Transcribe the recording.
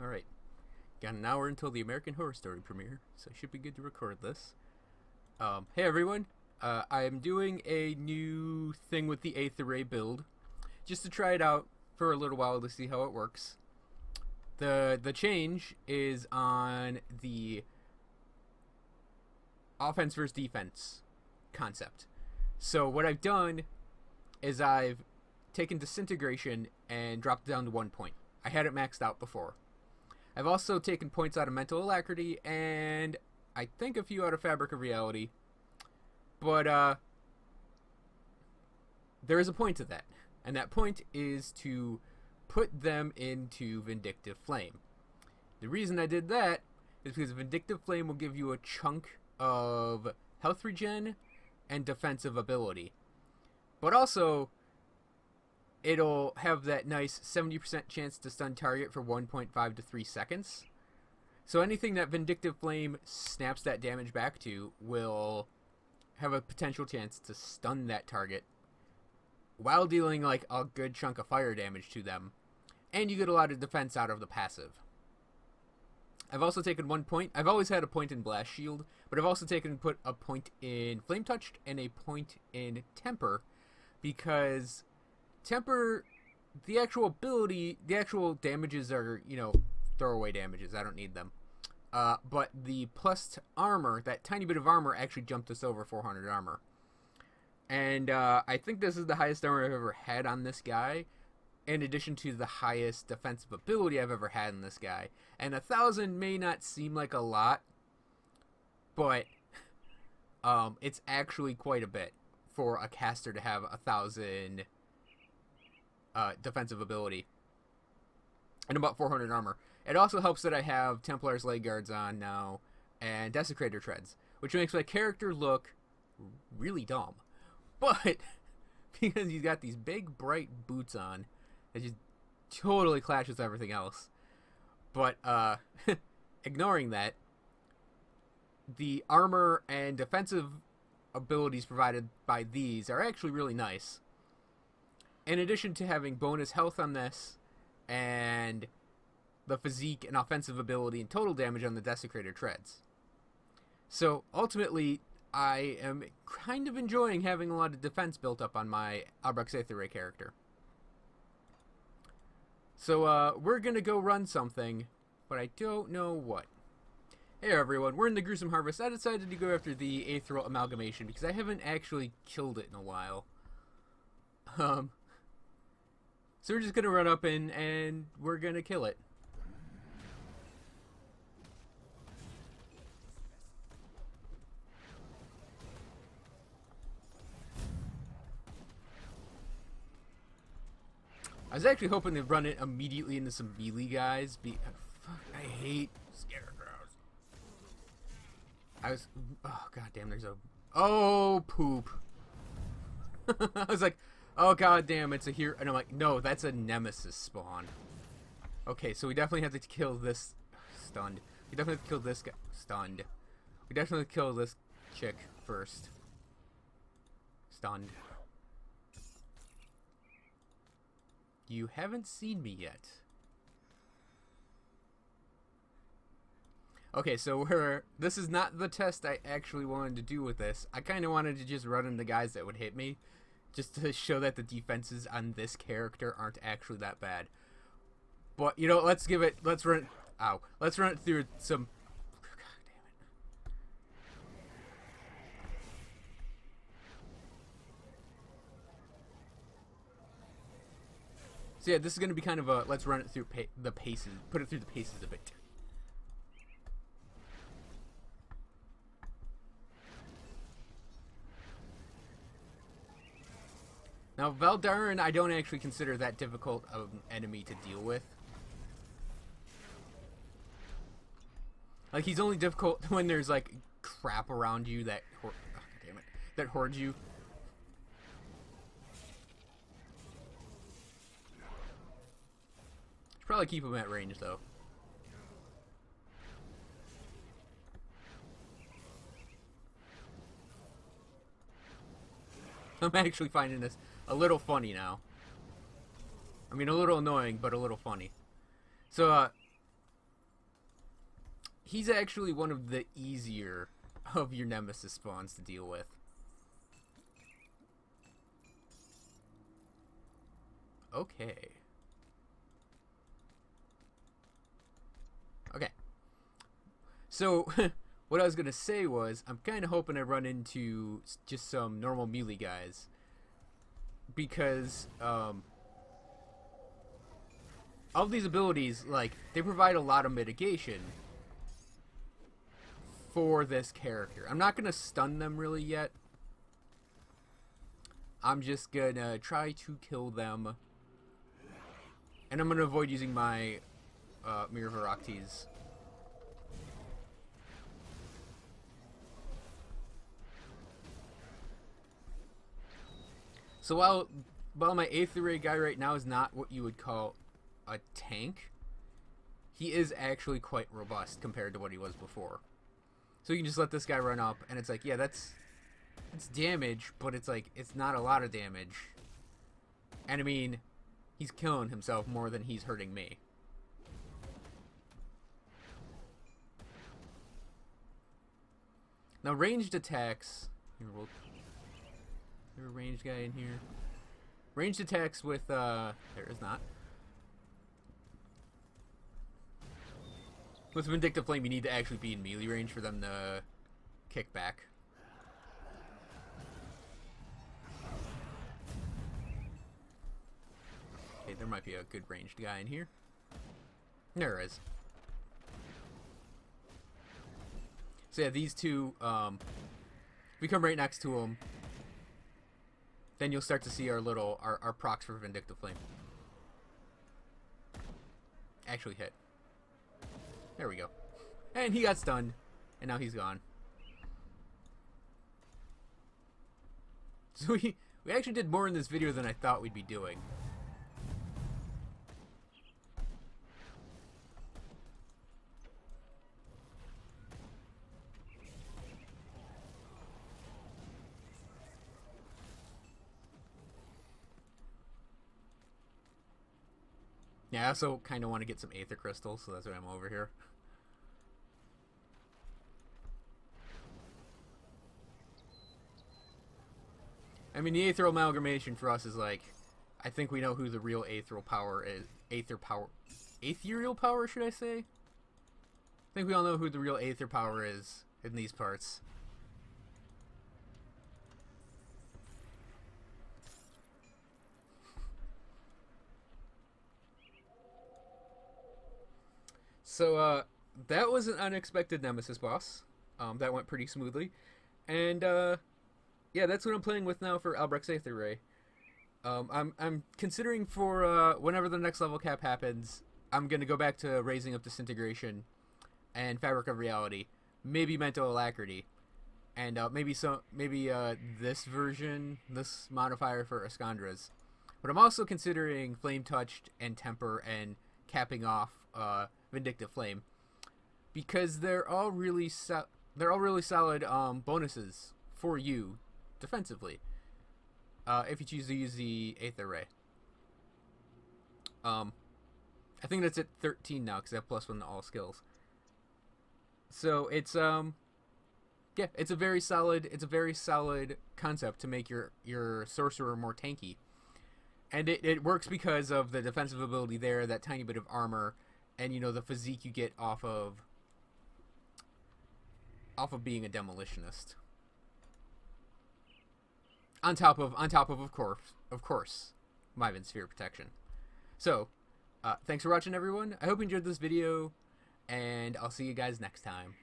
Alright. Got an hour until the American Horror Story premiere, so I should be good to record this. Hey everyone. I am doing a new thing with the Aether Ray build, just to try it out for a little while to see how it works. The change is on the offense versus defense concept. So what I've done is I've taken disintegration and dropped it down to 1 point. I had it maxed out before. I've also taken points out of mental alacrity and I think a few out of fabric of reality. But there is a point to that, and that point is to put them into Vindictive Flame. The reason I did that is because Vindictive Flame will give you a chunk of health regen and defensive ability. But also, it'll have that nice 70% chance to stun target for 1.5 to 3 seconds. So anything that Vindictive Flame snaps that damage back to will have a potential chance to stun that target while dealing like a good chunk of fire damage to them. And you get a lot of defense out of the passive. I've also taken 1 point. I've always had a point in Blast Shield, but I've also put a point in Flame Touched and a point in Temper, because Temper, the actual ability, the actual damages are, throwaway damages. I don't need them. But the plus to armor, that tiny bit of armor, actually jumped us over 400 armor. And I think this is the highest armor I've ever had on this guy, in addition to the highest defensive ability I've ever had in this guy. And 1,000 may not seem like a lot, but it's actually quite a bit for a caster to have 1,000 defensive ability and about 400 armor. It also helps that I have Templar's leg guards on now and Desecrator treads, which makes my character look really dumb. But because he's got these big bright boots on, it just totally clashes with everything else. But ignoring that, the armor and defensive abilities provided by these are actually really nice. In addition to having bonus health on this and the physique and offensive ability and total damage on the Desecrator treads. So ultimately, I am kind of enjoying having a lot of defense built up on my Albrecht's Aether Ray character. So we're going to go run something, but I don't know what. Hey everyone, we're in the Gruesome Harvest. I decided to go after the Aetheral Amalgamation because I haven't actually killed it in a while. So we're just going to run up and we're going to kill it. I was actually hoping to run it immediately into some melee guys. I hate scarecrows. Oh goddamn! There's a. Oh poop! I was like, oh goddamn! It's a hero, and I'm like, no, that's a Nemesis spawn. Okay, so we definitely have to kill this. Stunned. We definitely have to kill this guy. Stunned. We definitely have to kill this chick first. Stunned. You haven't seen me yet. Okay, so this is not the test I actually wanted to do with this. I kind of wanted to just run into guys that would hit me, just to show that the defenses on this character aren't actually that bad. But let's run it through some. God damn it. So yeah, this is going to be kind of a, let's run it through the paces, put it through the paces a bit. Now, Valdarin, I don't actually consider that difficult of an enemy to deal with. Like, he's only difficult when there's, like, crap around you that, that hoards you. Probably keep him at range though. I'm actually finding this a little funny now. I mean, a little annoying, but a little funny. So, he's actually one of the easier of your Nemesis spawns to deal with. Okay. Okay. So, what I was going to say was, I'm kind of hoping I run into just some normal melee guys. Because, all these abilities, like, they provide a lot of mitigation for this character. I'm not going to stun them really yet. I'm just going to try to kill them. And I'm going to avoid using my Mirror of Arachtes. So while my Aether Ray guy right now is not what you would call a tank, he is actually quite robust compared to what he was before. So you can just let this guy run up, and it's like, yeah, it's damage, but it's like, it's not a lot of damage. And I mean, he's killing himself more than he's hurting me. Now ranged attacks, here we'll, there's a ranged guy in here. Ranged attacks with, there is not. With Vindictive Flame, you need to actually be in melee range for them to kick back. Okay, there might be a good ranged guy in here. There is. So yeah, these two, if we come right next to them, then you'll start to see our little, our procs for Vindictive Flame. Actually hit. There we go. And he got stunned, and now he's gone. So we actually did more in this video than I thought we'd be doing. Yeah, I also kind of want to get some Aether Crystals, so that's why I'm over here. I mean, the Aetherial Amalgamation for us is like, I think we know who the real Aetherial Power is. Aetherial Power, should I say? I think we all know who the real Aether Power is in these parts. So, that was an unexpected Nemesis boss. That went pretty smoothly. And, yeah, that's what I'm playing with now for Albrecht's Aether Ray. I'm considering for, whenever the next level cap happens, I'm gonna go back to Raising of Disintegration and Fabric of Reality. Maybe Mental Alacrity. And, maybe this version, this modifier for Ascandra's. But I'm also considering Flame Touched and Temper and capping off, Vindictive Flame, because they're all really solid bonuses for you defensively, if you choose to use the Aether Ray. I think that's at 13 now because I have +1 to all skills. So it's yeah, it's a very solid concept to make your sorcerer more tanky, and it works because of the defensive ability there, that tiny bit of armor. And, you know, the physique you get off of being a demolitionist. On top of course, Myvan Sphere Protection. So, thanks for watching, everyone. I hope you enjoyed this video, and I'll see you guys next time.